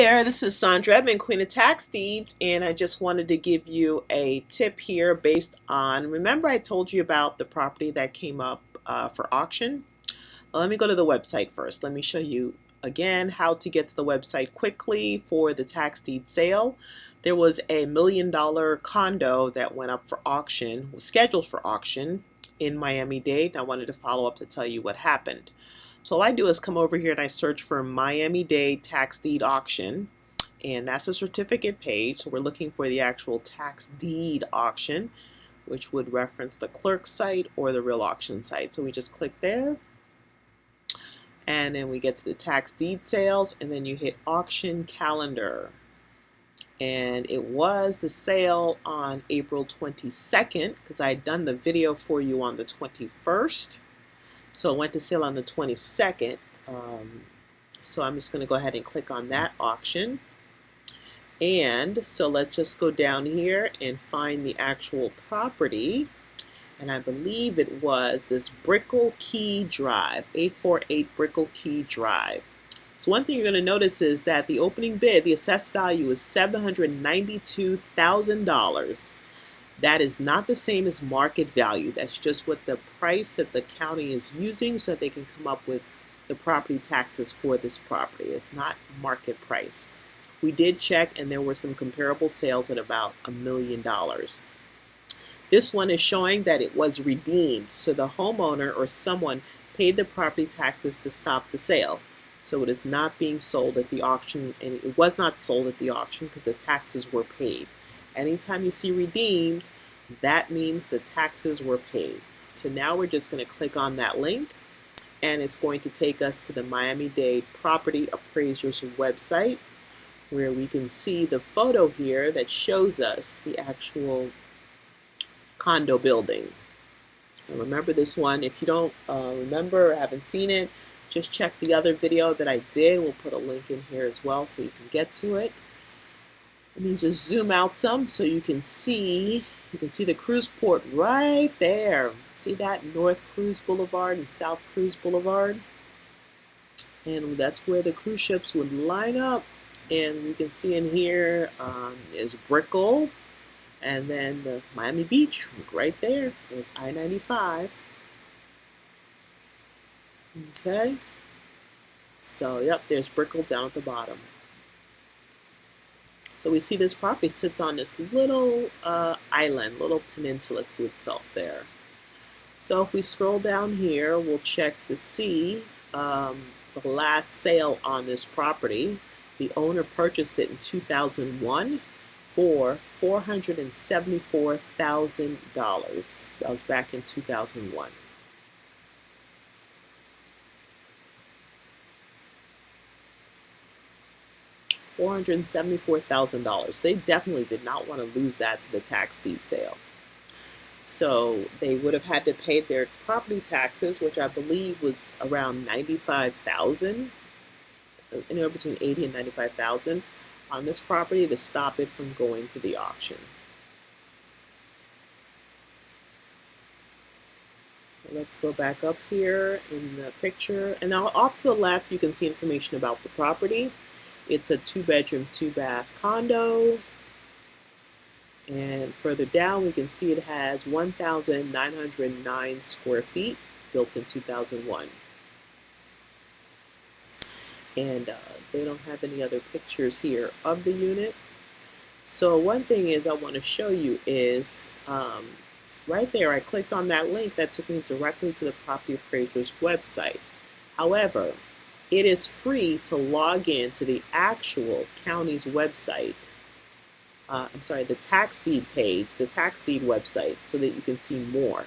There, this is Sandra. I've been Queen of Tax Deeds, and I just wanted to give you a tip here based on, remember I told you about the property that came up for auction? Well, let me go to the website first. Let me show you again how to get to the website quickly for the tax deed sale. There was a $1 million condo that went up for auction, was scheduled for auction in Miami-Dade. I wanted to follow up to tell you what happened. So all I do is come over here and I search for Miami-Dade tax deed auction, and that's the certificate page. So we're looking for the actual tax deed auction, which would reference the clerk site or the real auction site. So we just click there, and then we get to the tax deed sales, and then you hit auction calendar. And it was the sale on April 22nd because I had done the video for you on the 21st. So it went to sale on the 22nd. So I'm just going to go ahead and click on that auction. And so let's just go down here and find the actual property. And I believe it was this Brickell Key Drive, 848 Brickell Key Drive. So one thing you're going to notice is that the opening bid, the assessed value is $792,000. That is not the same as market value. That's just what the price that the county is using so that they can come up with the property taxes for this property. It's not market price. We did check, and there were some comparable sales at about $1 million. This one is showing that it was redeemed. So the homeowner or someone paid the property taxes to stop the sale. So it is not being sold at the auction, and it was not sold at the auction because the taxes were paid. Anytime you see redeemed, that means the taxes were paid. So now we're just going to click on that link, and it's going to take us to the Miami-Dade Property Appraisers website, where we can see the photo here that shows us the actual condo building. And remember this one, if you don't remember or haven't seen it, just check the other video that I did. We'll put a link in here as well so you can get to it. Let me just zoom out some so you can see the cruise port right there. See that? North Cruise Boulevard and South Cruise Boulevard. And that's where the cruise ships would line up. And you can see in here is Brickell, and then the Miami Beach right there. There's I-95. Okay. So, yep, there's Brickell down at the bottom. So we see this property sits on this little island, little peninsula to itself there. So if we scroll down here, we'll check to see the last sale on this property. The owner purchased it in 2001 for $474,000. That was back in 2001. $474,000. They definitely did not want to lose that to the tax deed sale. So they would have had to pay their property taxes, which I believe was around $95,000, anywhere between $80,000 and $95,000 on this property to stop it from going to the auction. Let's go back up here in the picture, and now off to the left you can see information about the property. It's a 2-bedroom, 2-bath condo. And further down, we can see it has 1,909 square feet, built in 2001. And they don't have any other pictures here of the unit. So one thing is I want to show you is right there, I clicked on that link that took me directly to the property appraiser's website. However, it is free to log in to the actual county's website. The tax deed page, the tax deed website, so that you can see more.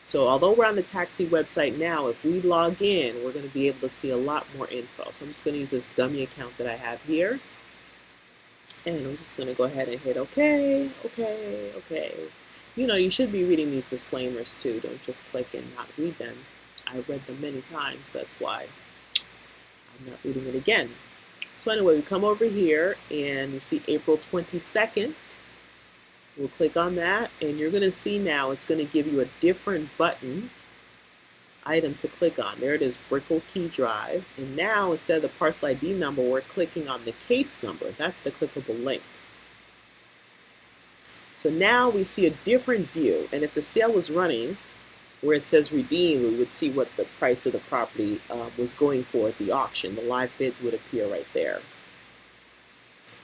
So although we're on the tax deed website now, if we log in, we're going to be able to see a lot more info. So I'm just going to use this dummy account that I have here. And I'm just going to go ahead and hit OK, OK, OK. You know, you should be reading these disclaimers too. Don't just click and not read them. I read them many times, that's why I'm not reading it again. So anyway, we come over here and you see April 22nd. We'll click on that, and you're going to see now it's going to give you a different button item to click on. There it is, Brickell Key Drive. And now instead of the parcel ID number, we're clicking on the case number. That's the clickable link. So now we see a different view. And if the sale was running, where it says redeem, we would see what the price of the property was going for at the auction. The live bids would appear right there.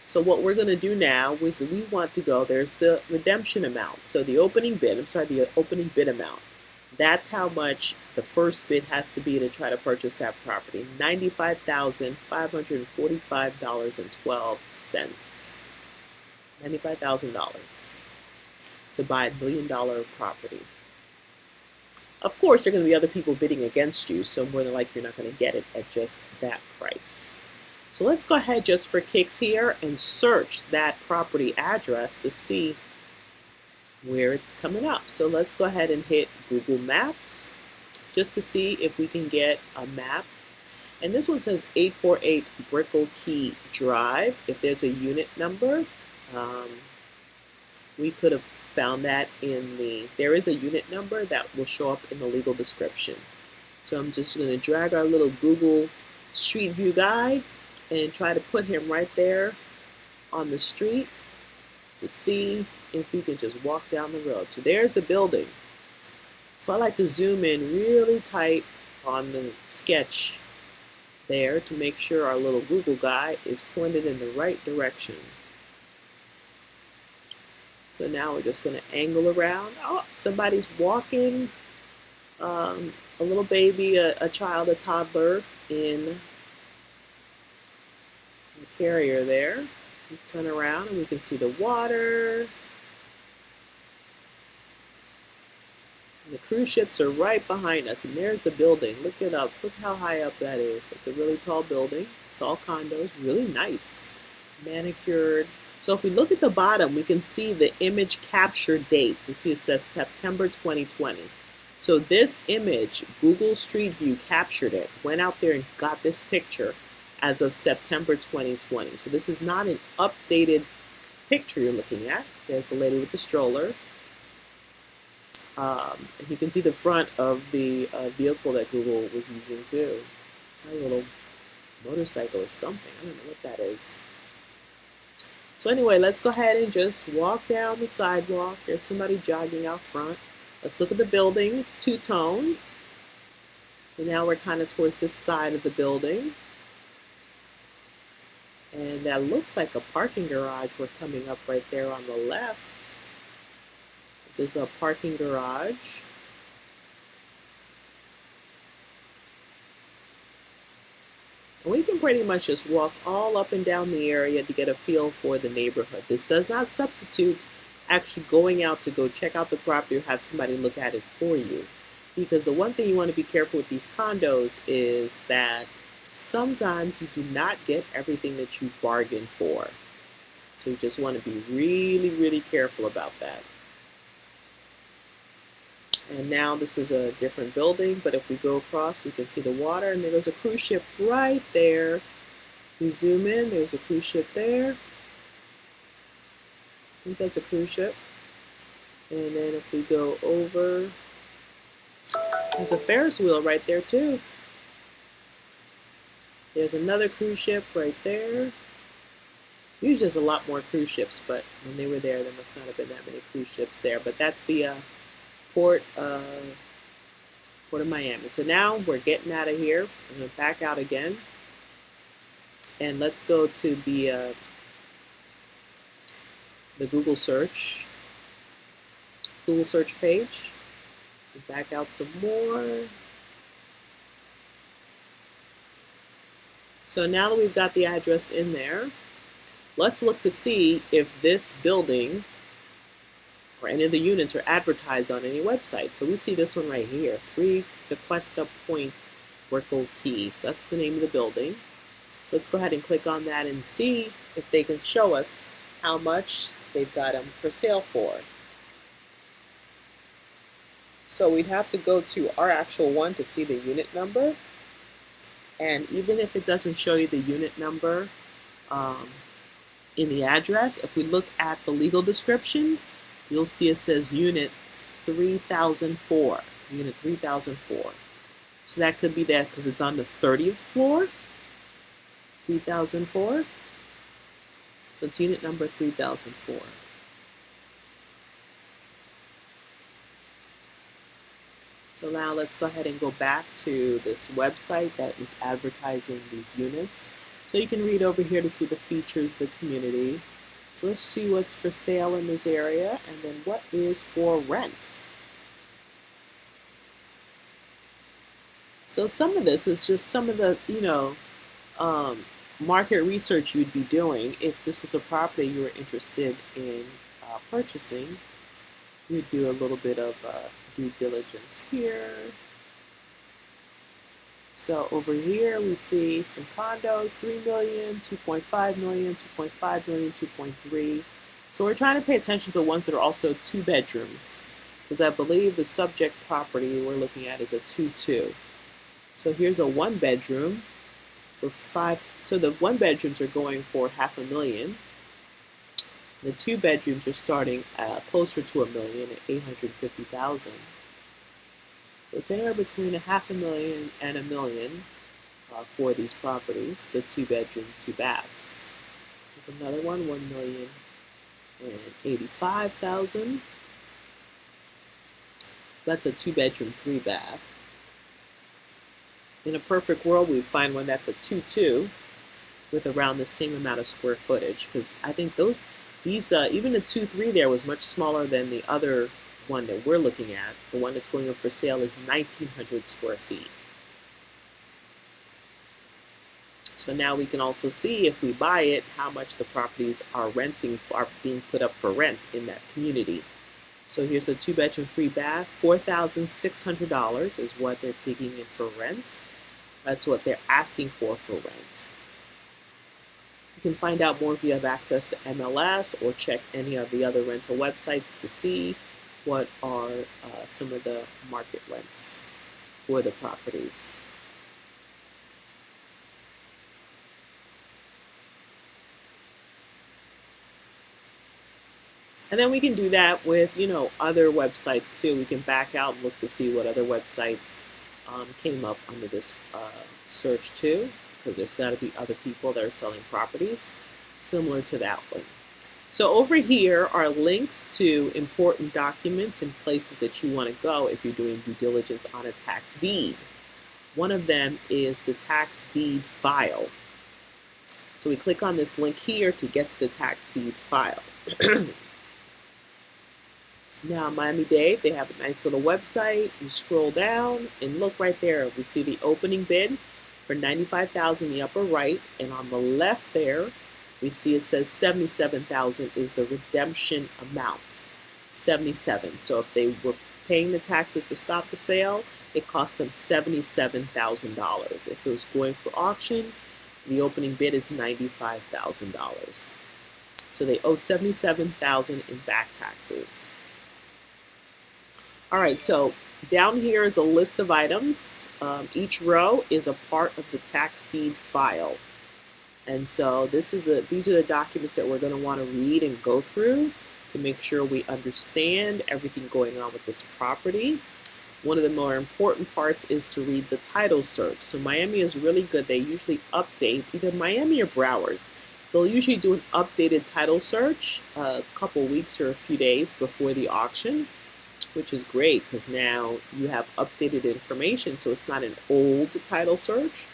So what we're going to do now is we want to go, there's the redemption amount. So the opening bid, the opening bid amount. That's how much the first bid has to be to try to purchase that property. $95,545.12. $95,000 to buy a $1 million property. Of course, there are going to be other people bidding against you, so more than likely you're not going to get it at just that price. So let's go ahead just for kicks here and search that property address to see where it's coming up. So let's go ahead and hit Google Maps just to see if we can get a map. And this one says 848 Brickell Key Drive. If there's a unit number, we could have found that there is a unit number that will show up in the legal description. So I'm just going to drag our little Google Street View guide and try to put him right there on the street to see if we can just walk down the road. So there's the building. So I like to zoom in really tight on the sketch there to make sure our little Google guide is pointed in the right direction. So now we're just going to angle around. Oh, somebody's walking, a little baby, a child, a toddler in the carrier there. We turn around and we can see the water. And the cruise ships are right behind us, and there's the building. Look it up. Look how high up that is. It's a really tall building. It's all condos. Really nice. Manicured. So if we look at the bottom, we can see the image capture date. To see it says September 2020. So this image, Google Street View captured it, went out there and got this picture as of September 2020. So this is not an updated picture you're looking at. There's the lady with the stroller. And you can see the front of the vehicle that Google was using too. A little motorcycle or something. I don't know what that is. So anyway, let's go ahead and just walk down the sidewalk. There's somebody jogging out front. Let's look at the building. It's two-tone. So now we're kind of towards this side of the building. And that looks like a parking garage we're coming up right there on the left. This is a parking garage. We can pretty much just walk all up and down the area to get a feel for the neighborhood. This does not substitute actually going out to go check out the property or have somebody look at it for you. Because the one thing you want to be careful with these condos is that sometimes you do not get everything that you bargained for. So you just want to be really, really careful about that. And now this is a different building, but if we go across, we can see the water, and there's a cruise ship right there. We zoom in, there's a cruise ship there. I think that's a cruise ship. And then if we go over, there's a Ferris wheel right there too. There's another cruise ship right there. Usually there's a lot more cruise ships, but when they were there must not have been that many cruise ships there. But that's the Port of Miami. So now we're getting out of here. I'm going to back out again. And let's go to the Google search page. Back out some more. So now that we've got the address in there, let's look to see if this building or any of the units are advertised on any website. So we see this one right here, 3 Tequesta Point Brickell Key. So that's the name of the building. So let's go ahead and click on that and see if they can show us how much they've got them for sale for. So we'd have to go to our actual one to see the unit number. And even if it doesn't show you the unit number in the address, if we look at the legal description, you'll see it says unit 3004, unit 3004. So that could be that because it's on the 30th floor, 3004. So it's unit number 3004. So now let's go ahead and go back to this website that was advertising these units. So you can read over here to see the features of the community. So let's see what's for sale in this area and then what is for rent. So some of this is just some of the, market research you'd be doing if this was a property you were interested in purchasing. You'd do a little bit of due diligence here. So over here we see some condos, 3 million, 2.5 million, 2.5 million, 2.3. So we're trying to pay attention to the ones that are also 2 bedrooms, because I believe the subject property we're looking at is a 2-2. So here's a 1 bedroom for 5. So the 1 bedrooms are going for $500,000. The 2 bedrooms are starting closer to $1 million at $850,000. So it's anywhere between $500,000 and $1 million for these properties. The 2 bedroom, 2 baths. There's another one, $1,085,000. So that's a 2 bedroom, 3 bath. In a perfect world, we'd find one that's a 2-2 with around the same amount of square footage, because I think these even the 2-3 there was much smaller than the other one that we're looking at. The one that's going up for sale is 1,900 square feet. So now we can also see, if we buy it, how much the properties are being put up for rent in that community. So here's a 2 bedroom, 3 bath, $4,600 is what they're taking in for rent. That's what they're asking for rent. You can find out more if you have access to MLS or check any of the other rental websites to see what are some of the market rents for the properties. And then we can do that with, other websites too. We can back out and look to see what other websites came up under this search too, because there's got to be other people that are selling properties similar to that one. So over here are links to important documents and places that you want to go if you're doing due diligence on a tax deed. One of them is the tax deed file. So we click on this link here to get to the tax deed file. Now, Miami-Dade, they have a nice little website. You scroll down and look right there. We see the opening bid for $95,000 in the upper right, and on the left there, we see it says $77,000 is the redemption amount. 77. So if they were paying the taxes to stop the sale, it cost them $77,000. If it was going for auction, the opening bid is $95,000. So they owe $77,000 in back taxes. All right, so down here is a list of items. Each row is a part of the tax deed file. And so these are the documents that we're going to want to read and go through to make sure we understand everything going on with this property. One of the more important parts is to read the title search. So Miami is really good. They usually update, either Miami or Broward. They'll usually do an updated title search a couple weeks or a few days before the auction, which is great because now you have updated information, so it's not an old title search.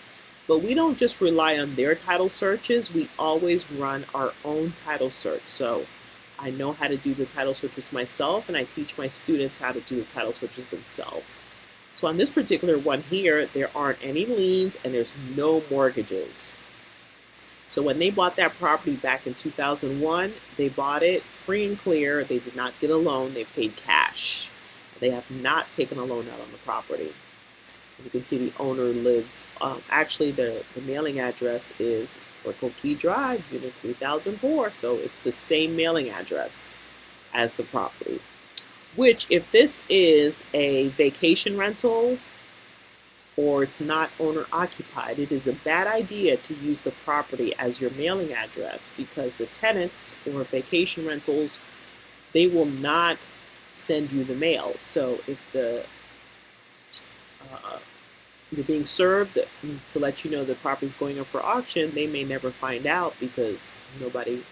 But we don't just rely on their title searches, we always run our own title search. So I know how to do the title searches myself, and I teach my students how to do the title searches themselves. So on this particular one here, there aren't any liens and there's no mortgages. So when they bought that property back in 2001, they bought it free and clear. They did not get a loan. They paid cash. They have not taken a loan out on the property. You can see the owner lives, actually the mailing address is Oracle Key Drive, Unit 3004. So it's the same mailing address as the property. Which, if this is a vacation rental, or it's not owner occupied, it is a bad idea to use the property as your mailing address, because the tenants or vacation rentals, they will not send you the mail. So if the you're being served to let you know the property is going up for auction, they may never find out because nobody,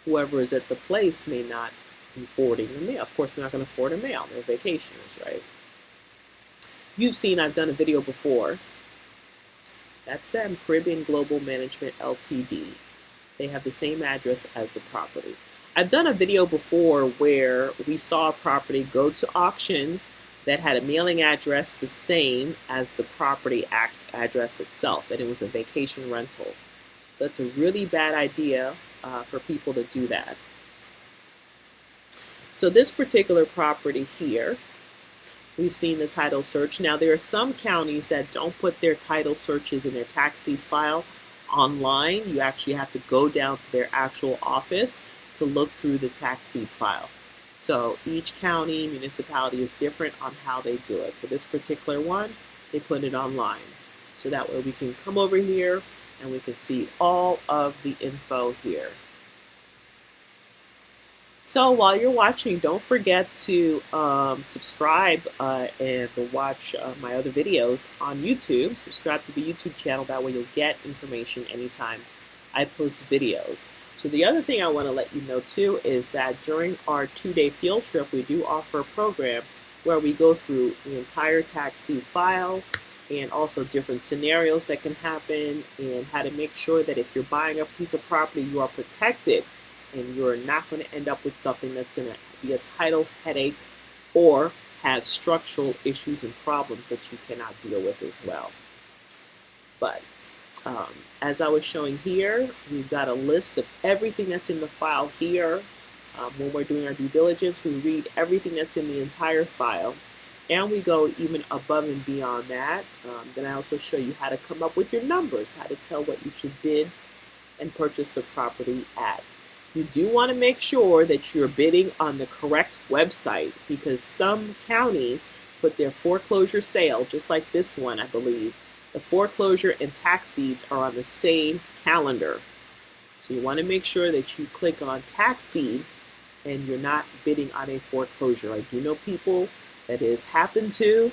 whoever is at the place, may not be forwarding the mail. Of course, they're not going to forward a mail. They're vacationers, right? You've seen I've done a video before. That's them, Caribbean Global Management Ltd. They have the same address as the property. I've done a video before where we saw a property go to auction that had a mailing address the same as the property address itself, and it was a vacation rental. So it's a really bad idea for people to do that. So this particular property here, we've seen the title search. Now there are some counties that don't put their title searches in their tax deed file online. You actually have to go down to their actual office to look through the tax deed file. So each county, municipality is different on how they do it. So this particular one, they put it online. So that way we can come over here and we can see all of the info here. So while you're watching, don't forget to subscribe and watch my other videos on YouTube. Subscribe to the YouTube channel. That way you'll get information anytime I post videos. So the other thing I want to let you know too is that during our 2-day field trip, we do offer a program where we go through the entire tax deed file and also different scenarios that can happen and how to make sure that if you're buying a piece of property, you are protected and you're not going to end up with something that's going to be a title headache or have structural issues and problems that you cannot deal with as well. But as I was showing here, we've got a list of everything that's in the file here. When we're doing our due diligence, we read everything that's in the entire file, and we go even above and beyond that. Then I also show you how to come up with your numbers, how to tell what you should bid and purchase the property at. You do want to make sure that you're bidding on the correct website because some counties put their foreclosure sale, just like this one, I believe. The foreclosure and tax deeds are on the same calendar. So you want to make sure that you click on tax deed and you're not bidding on a foreclosure. I do know people that has happened to,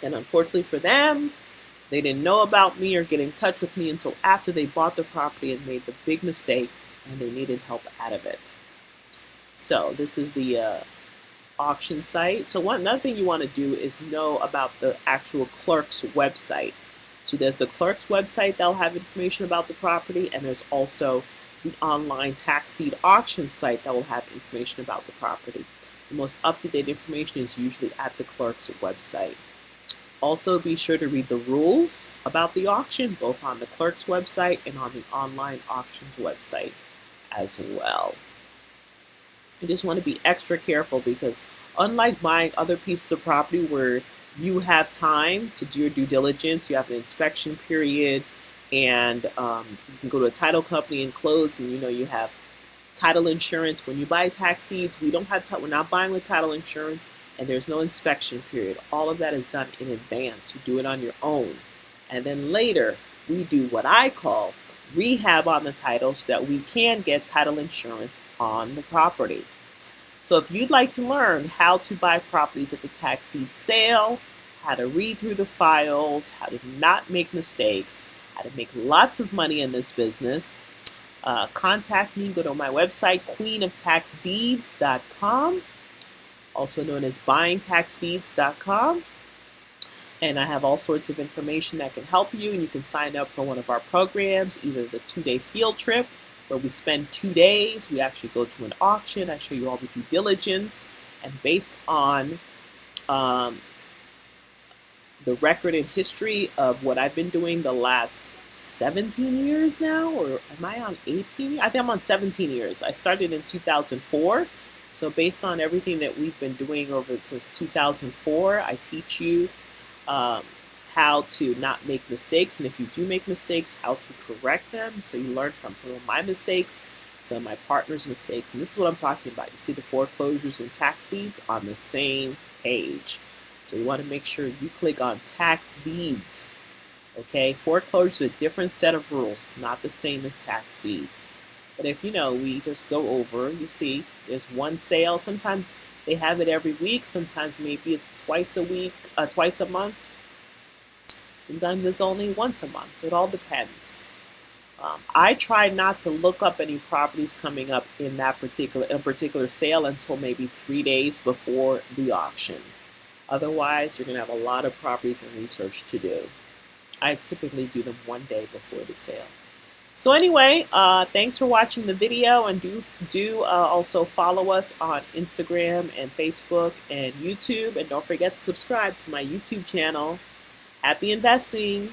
and unfortunately for them, they didn't know about me or get in touch with me until after they bought the property and made the big mistake and they needed help out of it. So this is the auction site. So another thing you want to do is know about the actual clerk's website. So there's the clerk's website that'll have information about the property, and there's also the online tax deed auction site that will have information about the property. The most up-to-date information is usually at the clerk's website. Also, be sure to read the rules about the auction, both on the clerk's website and on the online auctions website as well. You just want to be extra careful because unlike buying other pieces of property where you have time to do your due diligence, you have an inspection period, and you can go to a title company and close, and you have title insurance. When you buy tax deeds, we're not buying with title insurance, and there's no inspection period. All of that is done in advance. You do it on your own, and then later we do what I call rehab on the title so that we can get title insurance on the property. So if you'd like to learn how to buy properties at the tax deed sale, how to read through the files, how to not make mistakes, how to make lots of money in this business, contact me. Go to my website, queenoftaxdeeds.com, also known as buyingtaxdeeds.com. And I have all sorts of information that can help you, and you can sign up for one of our programs, either the 2-day field trip, where we spend 2 days. We actually go to an auction. I show you all the due diligence, and based on the record and history of what I've been doing the last 17 years now, or am I on 18? I think I'm on 17 years. I started in 2004. So based on everything that we've been doing since 2004, I teach you how to not make mistakes, and if you do make mistakes, how to correct them. So you learn from some of my mistakes, some of my partner's mistakes, and this is what I'm talking about. You see the foreclosures and tax deeds on the same page. So you want to make sure you click on tax deeds. Okay, foreclosures are a different set of rules, not the same as tax deeds. But if we just go over, you see there's one sale. Sometimes they have it every week. Sometimes maybe it's twice a week, twice a month. Sometimes it's only once a month. So it all depends. I try not to look up any properties coming up in that particular sale until maybe 3 days before the auction. Otherwise, you're going to have a lot of properties and research to do. I typically do them one day before the sale. So anyway, thanks for watching the video, and do also follow us on Instagram and Facebook and YouTube, and don't forget to subscribe to my YouTube channel. Happy investing!